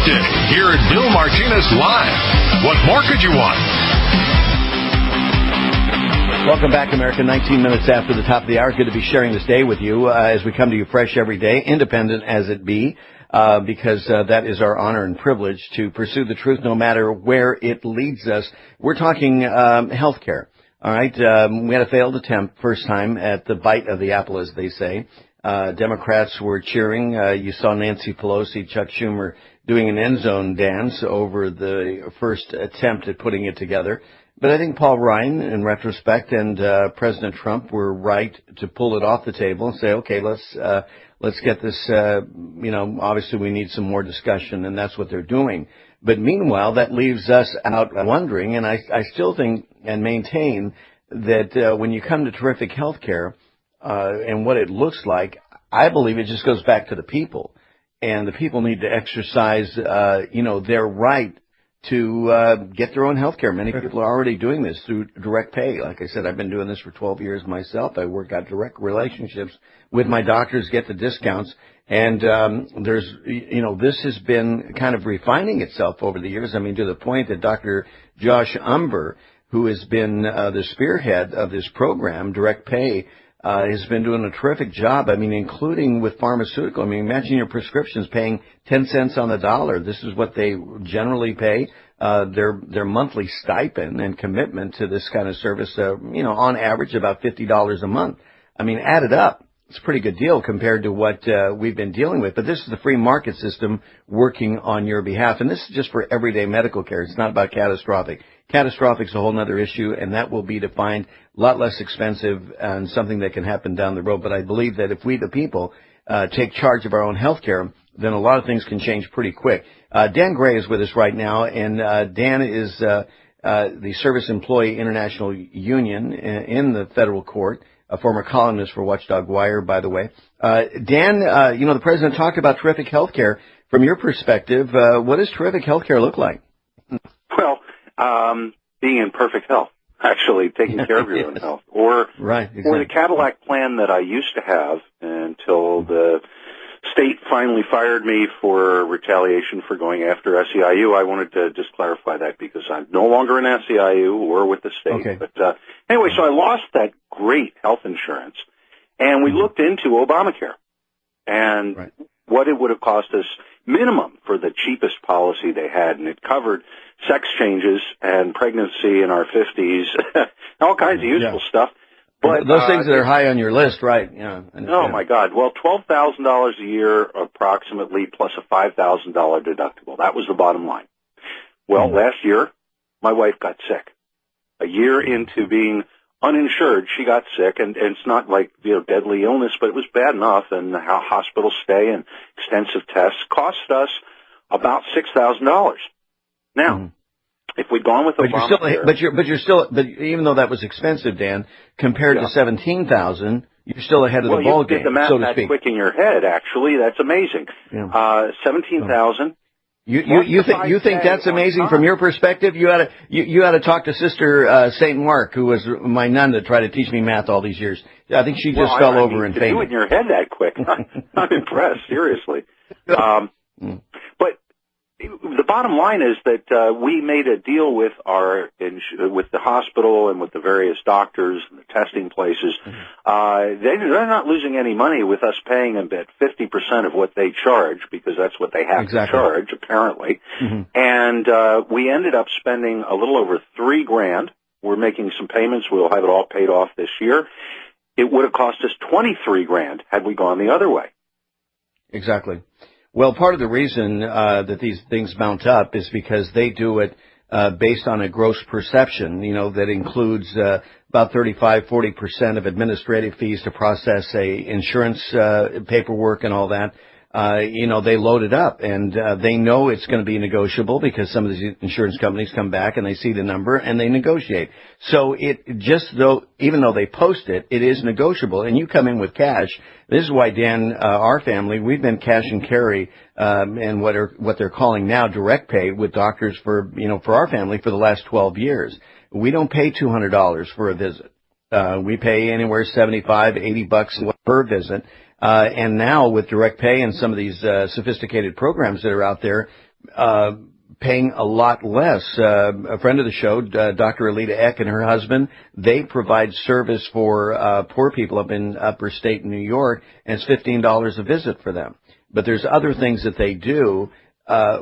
weekday, hear Bill Martinez live. What more could you want? Welcome back, America. 19 minutes after the top of the hour. Good to be sharing this day with you as we come to you fresh every day, independent as it be, because that is our honor and privilege to pursue the truth no matter where it leads us. We're talking health care. All right. We had a failed attempt first time at the bite of the apple, as they say. Democrats were cheering. You saw Nancy Pelosi, Chuck Schumer doing an end zone dance over the first attempt at putting it together. But I think Paul Ryan, in retrospect, and President Trump were right to pull it off the table and say, okay, let's get this, obviously we need some more discussion, and that's what they're doing. But meanwhile, that leaves us out wondering, and I still think and maintain that when you come to terrific health care and what it looks like, I believe it just goes back to the people. And the people need to exercise, their right to get their own health care. Many people are already doing this through direct pay. Like I said, I've been doing this for 12 years myself. I work out direct relationships with my doctors, get the discounts. And this has been kind of refining itself over the years. I mean, to the point that Dr. Josh Umber, who has been the spearhead of this program, direct pay, has been doing a terrific job. I mean, including with pharmaceutical. I mean, imagine your prescriptions paying 10 cents on the dollar. This is what they generally pay. Their monthly stipend and commitment to this kind of service, on average about $50 a month. I mean, add it up. It's a pretty good deal compared to what we've been dealing with. But this is the free market system working on your behalf. And this is just for everyday medical care. It's not about catastrophic. Catastrophic is a whole other issue, and that will be defined a lot less expensive and something that can happen down the road. But I believe that if we, the people, take charge of our own health care, then a lot of things can change pretty quick. Dan Gray is with us right now, and Dan is the Service Employee International Union in the federal court. A former columnist for Watchdog Wire, by the way. Dan, the president talked about terrific health care. From your perspective, what does terrific health care look like? Well, being in perfect health, actually taking care of your own health. Or the Cadillac plan that I used to have until the state finally fired me for retaliation for going after SEIU. I wanted to just clarify that because I'm no longer in SEIU or with the state. Okay. But anyway, so I lost that great health insurance, and we looked into Obamacare and what it would have cost us minimum for the cheapest policy they had, and it covered sex changes and pregnancy in our 50s, all kinds of useful stuff. But those things that are high on your list, right? Yeah. Oh my God! Well, $12,000 a year, approximately, plus a $5,000 deductible. That was the bottom line. Well, last year, my wife got sick. A year into being uninsured, she got sick, and it's not like deadly illness, but it was bad enough. And the hospital stay and extensive tests cost us about $6,000. Now. If we'd gone with Obamacare, but even though that was expensive, Dan, compared to 17,000, you're still ahead of the ball game. You did the math that quick in your head. Actually, that's amazing. 17,000. You think that's amazing from your perspective? You ought to talk to Sister Saint Mark, who was my nun that tried to teach me math all these years. I think she just fell over and fainted. Do it in your head that quick. I'm impressed, seriously. But the bottom line is that we made a deal with with the hospital and with the various doctors and the testing places. They're not losing any money with us paying them at 50% of what they charge, because that's what they have to charge, apparently. And we ended up spending a little over $3,000. We're making some payments. We'll have it all paid off this year. It would have cost us $23,000 had we gone the other way. Exactly. Well, part of the reason that these things mount up is because they do it based on a gross perception, that includes about 35-40% of administrative fees to process insurance paperwork and all that. They load it up, and they know it's going to be negotiable because some of these insurance companies come back and they see the number and they negotiate. So even though they post it, it is negotiable, and you come in with cash. This is why, Dan, our family, we've been cash and carry, and what they're calling now direct pay with doctors for our family for the last 12 years. We don't pay $200 for a visit. We pay anywhere $75, $80 per visit. And now with direct pay and some of these sophisticated programs that are out there, paying a lot less. A friend of the show, Dr. Alita Eck and her husband, they provide service for poor people up in upper state New York, and it's $15 a visit for them. But there's other things that they do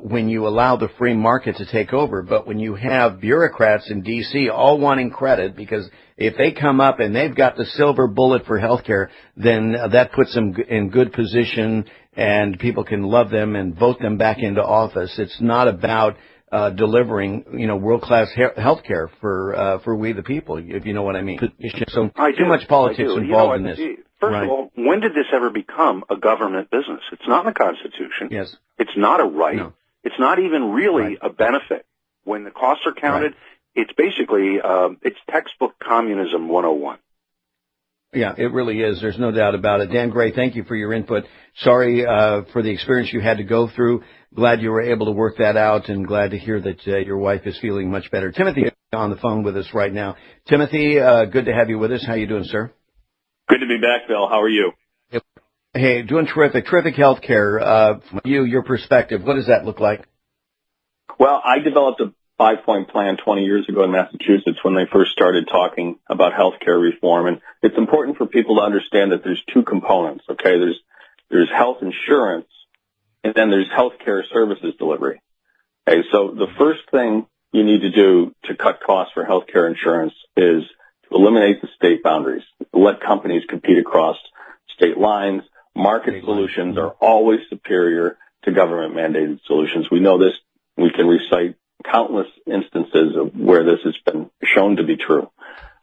when you allow the free market to take over. But when you have bureaucrats in D.C. all wanting credit, because if they come up and they've got the silver bullet for healthcare, then that puts them in good position and people can love them and vote them back into office. It's not about delivering, world-class healthcare for we the people, if you know what I mean. So too much politics involved in this. First of all, when did this ever become a government business? It's not in the Constitution. Yes. It's not a right. No. It's not even really a benefit. When the costs are counted, it's basically, it's textbook communism 101. Yeah, it really is. There's no doubt about it. Dan Gray, thank you for your input. Sorry for the experience you had to go through. Glad you were able to work that out, and glad to hear that your wife is feeling much better. Timothy is on the phone with us right now. Timothy, good to have you with us. How you doing, sir? Good to be back, Bill. How are you? Hey, doing terrific. Terrific health care. Your perspective, what does that look like? Well, I developed a 5-point plan 20 years ago in Massachusetts when they first started talking about health care reform. And it's important for people to understand that there's two components, okay? There's health insurance, and then there's health care services delivery. Okay, so the first thing you need to do to cut costs for health care insurance is to eliminate the state boundaries, let companies compete across state lines. Market solutions are always superior to government-mandated solutions. We know this. We can recite countless instances of where this has been shown to be true.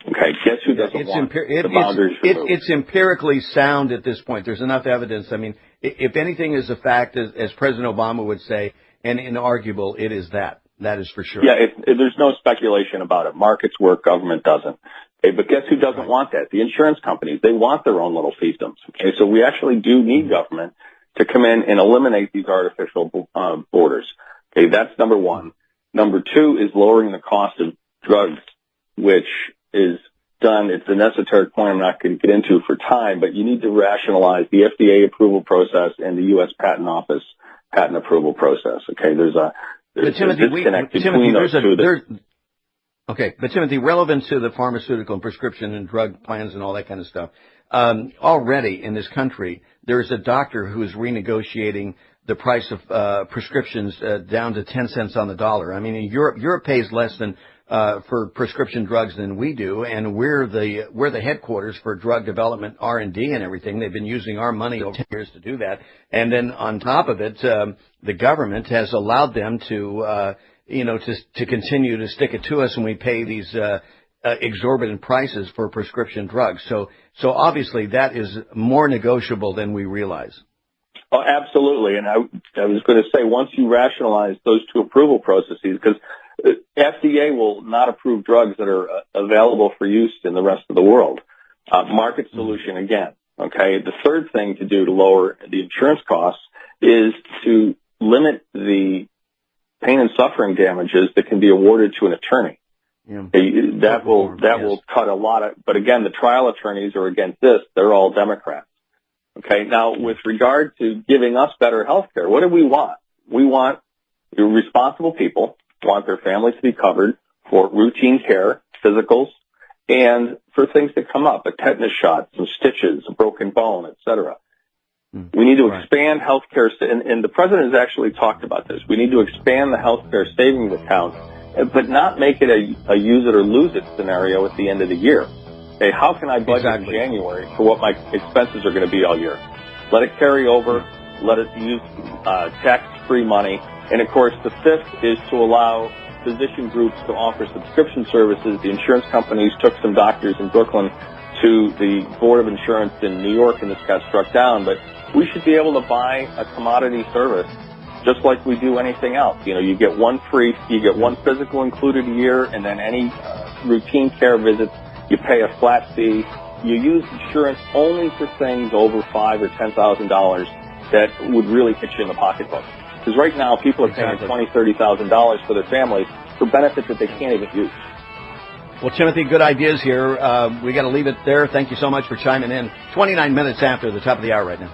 Okay, guess who doesn't want the boundaries removed? It's empirically sound at this point. There's enough evidence. I mean, if anything is a fact, as President Obama would say, and inarguable, it is that. That is for sure. Yeah, there's no speculation about it. Markets work, government doesn't. Okay, but guess who doesn't want that? The insurance companies. They want their own little fiefdoms. Okay, so we actually do need government to come in and eliminate these artificial borders. Okay, that's number one. Number two is lowering the cost of drugs, which is done. It's a necessary point I'm not going to get into for time, but you need to rationalize the FDA approval process and the U.S. Patent Office patent approval process. Okay, there's a disconnect between those two. Okay, but Timothy, relevant to the pharmaceutical and prescription and drug plans and all that kind of stuff, already in this country, there's a doctor who is renegotiating the price of prescriptions down to 10 cents on the dollar. I mean, in Europe pays less than for prescription drugs than we do, and we're the headquarters for drug development, R&D, and everything. They've been using our money over 10 years to do that, and then on top of it, the government has allowed them to to continue to stick it to us, and we pay these exorbitant prices for prescription drugs. So obviously that is more negotiable than we realize. Oh, absolutely. And I was going to say, once you rationalize those two approval processes, because FDA will not approve drugs that are available for use in the rest of the world. Market solution again. Okay. The third thing to do to lower the insurance costs is to limit the pain and suffering damages that can be awarded to an attorney. Yeah. That will cut a lot of, but again, the trial attorneys are against this. They're all Democrats. Okay. Now, with regard to giving us better health care, what do we want? We want responsible people, want their families to be covered for routine care, physicals, and for things that come up, a tetanus shot, some stitches, a broken bone, et cetera. We need to expand health care, and the president has actually talked about this. We need to expand the health care savings account, but not make it a use it or lose it scenario at the end of the year. Okay, how can I budget in January for what my expenses are going to be all year? Let it carry over. Let it use tax-free money. And, of course, the fifth is to allow physician groups to offer subscription services. The insurance companies took some doctors in Brooklyn to the Board of Insurance in New York, and this got struck down. But we should be able to buy a commodity service just like we do anything else. You know, you get one physical included a year, and then any routine care visits, you pay a flat fee. You use insurance only for things over $5,000 or $10,000 that would really hit you in the pocketbook. Because right now, people are paying $20,000, $30,000 for their families for benefits that they can't even use. Well, Timothy, good ideas here. We got to leave it there. Thank you so much for chiming in. 29 minutes after the top of the hour right now.